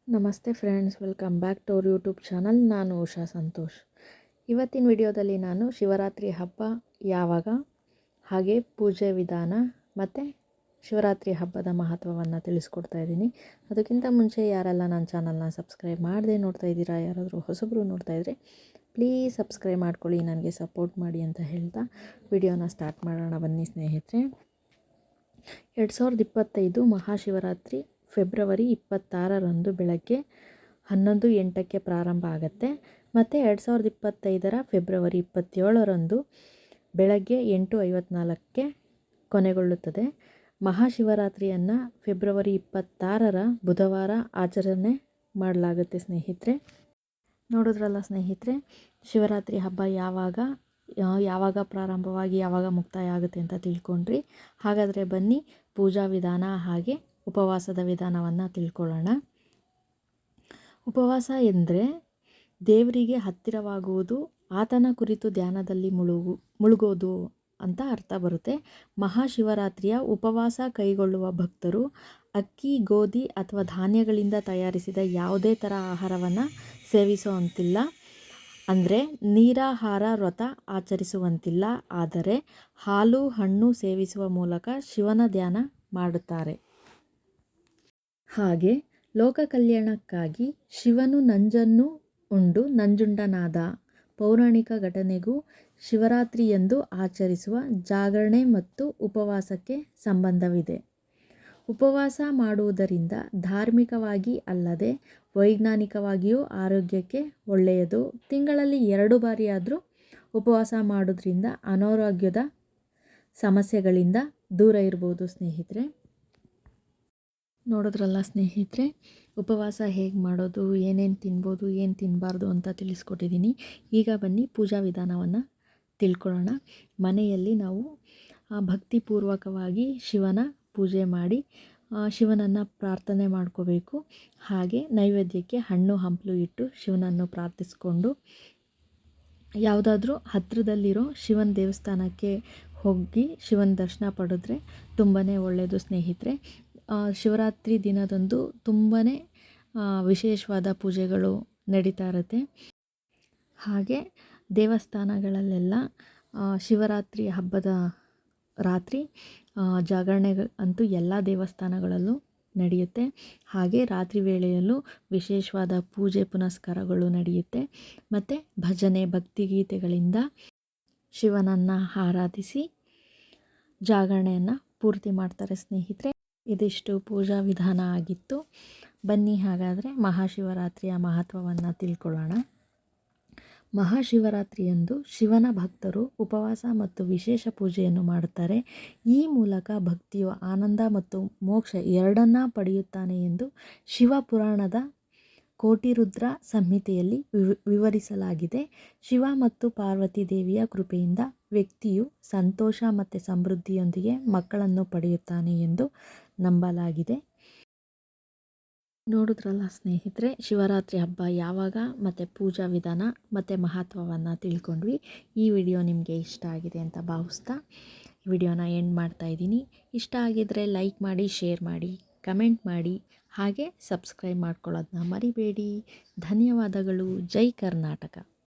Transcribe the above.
ನಮಸ್ತೆ friends, welcome back to our YouTube channel. ನಾನು ಉಷಾ ಸಂತೋಷ್. ಇವತ್ತಿನ ವಿಡಿಯೋದಲ್ಲಿ ನಾನು ಶಿವರಾತ್ರಿ ಹಬ್ಬ ಯಾವಾಗ, ಹಾಗೆ ಪೂಜೆ ವಿಧಾನ ಮತ್ತು ಶಿವರಾತ್ರಿ ಹಬ್ಬದ ಮಹತ್ವವನ್ನು ತಿಳಿಸ್ಕೊಡ್ತಾ ಇದ್ದೀನಿ. ಅದಕ್ಕಿಂತ ಮುಂಚೆ ಯಾರೆಲ್ಲ ನನ್ನ ಚಾನಲ್ನ ಸಬ್ಸ್ಕ್ರೈಬ್ ಮಾಡದೆ ನೋಡ್ತಾ ಇದ್ದೀರಾ, ಯಾರಾದರೂ ಹೊಸಬರು ನೋಡ್ತಾ ಇದ್ದರೆ ಪ್ಲೀಸ್ ಸಬ್ಸ್ಕ್ರೈಬ್ ಮಾಡ್ಕೊಳ್ಳಿ, ನನಗೆ ಸಪೋರ್ಟ್ ಮಾಡಿ ಅಂತ ಹೇಳ್ತಾ ವಿಡಿಯೋನ ಸ್ಟಾರ್ಟ್ ಮಾಡೋಣ ಬನ್ನಿ ಸ್ನೇಹಿತರೆ. 2025 ಮಹಾಶಿವರಾತ್ರಿ ಫೆಬ್ರವರಿ 26ರಂದು ಬೆಳಗ್ಗೆ 11:08ಕ್ಕೆ ಪ್ರಾರಂಭ ಆಗುತ್ತೆ ಮತ್ತು 2025 ಫೆಬ್ರವರಿ 27ರಂದು ಬೆಳಗ್ಗೆ 8:54ಕ್ಕೆ ಕೊನೆಗೊಳ್ಳುತ್ತದೆ. ಮಹಾಶಿವರಾತ್ರಿಯನ್ನು ಫೆಬ್ರವರಿ 26ರ ಬುಧವಾರ ಆಚರಣೆ ಮಾಡಲಾಗುತ್ತೆ ಸ್ನೇಹಿತರೆ. ನೋಡಿದ್ರಲ್ಲ ಸ್ನೇಹಿತರೆ, ಶಿವರಾತ್ರಿ ಹಬ್ಬ ಯಾವಾಗ ಪ್ರಾರಂಭವಾಗಿ ಯಾವಾಗ ಮುಕ್ತಾಯ ಆಗುತ್ತೆ ಅಂತ ತಿಳ್ಕೊಂಡ್ರಿ. ಹಾಗಾದರೆ ಬನ್ನಿ ಪೂಜಾ ವಿಧಾನ ಹಾಗೆ ಉಪವಾಸದ ವಿಧಾನವನ್ನು ತಿಳ್ಕೊಳ್ಳೋಣ. ಉಪವಾಸ ಎಂದರೆ ದೇವರಿಗೆ ಹತ್ತಿರವಾಗುವುದು, ಆತನ ಕುರಿತು ಧ್ಯಾನದಲ್ಲಿ ಮುಳುಗೋದು ಅಂತ ಅರ್ಥ ಬರುತ್ತೆ. ಮಹಾಶಿವರಾತ್ರಿಯ ಉಪವಾಸ ಕೈಗೊಳ್ಳುವ ಭಕ್ತರು ಅಕ್ಕಿ, ಗೋಧಿ ಅಥವಾ ಧಾನ್ಯಗಳಿಂದ ತಯಾರಿಸಿದ ಯಾವುದೇ ಥರ ಆಹಾರವನ್ನು ಸೇವಿಸುವಂತಿಲ್ಲ. ಅಂದರೆ ನಿರಾಹಾರ ವ್ರತ ಆಚರಿಸುವಂತಿಲ್ಲ. ಆದರೆ ಹಾಲು, ಹಣ್ಣು ಸೇವಿಸುವ ಮೂಲಕ ಶಿವನ ಧ್ಯಾನ ಮಾಡುತ್ತಾರೆ. ಹಾಗೆ ಲೋಕ ಕಲ್ಯಾಣಕ್ಕಾಗಿ ಶಿವನು ನಂಜನ್ನು ಉಂಡು ನಂಜುಂಡನಾದ ಪೌರಾಣಿಕ ಘಟನೆಗೂ ಶಿವರಾತ್ರಿಯಂದು ಆಚರಿಸುವ ಜಾಗರಣೆ ಮತ್ತು ಉಪವಾಸಕ್ಕೆ ಸಂಬಂಧವಿದೆ. ಉಪವಾಸ ಮಾಡುವುದರಿಂದ ಧಾರ್ಮಿಕವಾಗಿ ಅಲ್ಲದೆ ವೈಜ್ಞಾನಿಕವಾಗಿಯೂ ಆರೋಗ್ಯಕ್ಕೆ ಒಳ್ಳೆಯದು. ತಿಂಗಳಲ್ಲಿ 2 ಬಾರಿಯಾದರೂ ಉಪವಾಸ ಮಾಡೋದ್ರಿಂದ ಅನಾರೋಗ್ಯದ ಸಮಸ್ಯೆಗಳಿಂದ ದೂರ ಇರ್ಬೋದು ಸ್ನೇಹಿತರೆ. ನೋಡಿದ್ರಲ್ಲ ಸ್ನೇಹಿತರೆ, ಉಪವಾಸ ಹೇಗೆ ಮಾಡೋದು, ಏನೇನು ತಿನ್ಬೋದು, ಏನು ತಿನ್ನಬಾರ್ದು ಅಂತ ತಿಳಿಸ್ಕೊಟ್ಟಿದ್ದೀನಿ. ಈಗ ಬನ್ನಿ ಪೂಜಾ ವಿಧಾನವನ್ನು ತಿಳ್ಕೊಳ್ಳೋಣ. ಮನೆಯಲ್ಲಿ ನಾವು ಭಕ್ತಿಪೂರ್ವಕವಾಗಿ ಶಿವನ ಪೂಜೆ ಮಾಡಿ ಶಿವನನ್ನು ಪ್ರಾರ್ಥನೆ ಮಾಡ್ಕೋಬೇಕು. ಹಾಗೆ ನೈವೇದ್ಯಕ್ಕೆ ಹಣ್ಣು ಹಂಪಲು ಇಟ್ಟು ಶಿವನನ್ನು ಪ್ರಾರ್ಥಿಸ್ಕೊಂಡು ಯಾವುದಾದ್ರೂ ಹತ್ತಿರದಲ್ಲಿರೋ ಶಿವನ ದೇವಸ್ಥಾನಕ್ಕೆ ಹೋಗಿ ಶಿವನ ದರ್ಶನ ಪಡೆದ್ರೆ ತುಂಬಾ ಒಳ್ಳೆಯದು ಸ್ನೇಹಿತರೆ. ಶಿವರಾತ್ರಿ ದಿನದಂದು ತುಂಬಾ ವಿಶೇಷವಾದ ಪೂಜೆಗಳು ನಡೀತಾ ಇರುತ್ತೆ. ಹಾಗೆ ದೇವಸ್ಥಾನಗಳಲ್ಲೆಲ್ಲ ಶಿವರಾತ್ರಿ ಹಬ್ಬದ ರಾತ್ರಿ ಜಾಗರಣೆ ಅಂತೂ ಎಲ್ಲ ದೇವಸ್ಥಾನಗಳಲ್ಲೂ ನಡೆಯುತ್ತೆ. ಹಾಗೆ ರಾತ್ರಿ ವೇಳೆಯಲ್ಲೂ ವಿಶೇಷವಾದ ಪೂಜೆ ಪುನಸ್ಕಾರಗಳು ನಡೆಯುತ್ತೆ. ಮತ್ತು ಭಜನೆ, ಭಕ್ತಿಗೀತೆಗಳಿಂದ ಶಿವನನ್ನು ಆರಾಧಿಸಿ ಜಾಗರಣೆಯನ್ನು ಪೂರ್ತಿ ಮಾಡ್ತಾರೆ ಸ್ನೇಹಿತರೆ. ಇದಿಷ್ಟು ಪೂಜಾ ವಿಧಾನ ಆಗಿತ್ತು. ಬನ್ನಿ ಹಾಗಾದರೆ ಮಹಾಶಿವರಾತ್ರಿಯ ಮಹತ್ವವನ್ನು ತಿಳ್ಕೊಳ್ಳೋಣ. ಮಹಾಶಿವರಾತ್ರಿಯಂದು ಶಿವನ ಭಕ್ತರು ಉಪವಾಸ ಮತ್ತು ವಿಶೇಷ ಪೂಜೆಯನ್ನು ಮಾಡುತ್ತಾರೆ. ಈ ಮೂಲಕ ಭಕ್ತಿಯು ಆನಂದ ಮತ್ತು ಮೋಕ್ಷ ಎರಡನ್ನೂ ಪಡೆಯುತ್ತಾನೆ ಎಂದು ಶಿವಪುರಾಣದ ಕೋಟಿರುದ್ರ ಸಂಹಿತೆಯಲ್ಲಿ ವಿವರಿಸಲಾಗಿದೆ. ಶಿವ ಮತ್ತು ಪಾರ್ವತಿ ದೇವಿಯ ಕೃಪೆಯಿಂದ ವ್ಯಕ್ತಿಯು ಸಂತೋಷ ಮತ್ತು ಸಮೃದ್ಧಿಯೊಂದಿಗೆ ಮಕ್ಕಳನ್ನು ಪಡೆಯುತ್ತಾನೆ ಎಂದು ನಂಬಲಾಗಿದೆ. ನೋಡಿದ್ರಲ್ಲ ಸ್ನೇಹಿತರೆ, ಶಿವರಾತ್ರಿ ಹಬ್ಬ ಯಾವಾಗ ಮತ್ತು ಪೂಜಾ ವಿಧಾನ ಮತ್ತು ಮಹತ್ವವನ್ನು ತಿಳ್ಕೊಂಡ್ವಿ. ಈ ವಿಡಿಯೋ ನಿಮಗೆ ಇಷ್ಟ ಆಗಿದೆ ಅಂತ ಭಾವಿಸ್ತಾ ವಿಡಿಯೋನ ಎಂಡ್ ಮಾಡ್ತಾ ಇದ್ದೀನಿ. ಇಷ್ಟ ಆಗಿದ್ದರೆ ಲೈಕ್ ಮಾಡಿ, ಶೇರ್ ಮಾಡಿ, ಕಮೆಂಟ್ ಮಾಡಿ, ಹಾಗೆ ಸಬ್ಸ್ಕ್ರೈಬ್ ಮಾಡ್ಕೊಳ್ಳೋದನ್ನ ಮರಿಬೇಡಿ. ಧನ್ಯವಾದಗಳು. ಜೈ ಕರ್ನಾಟಕ.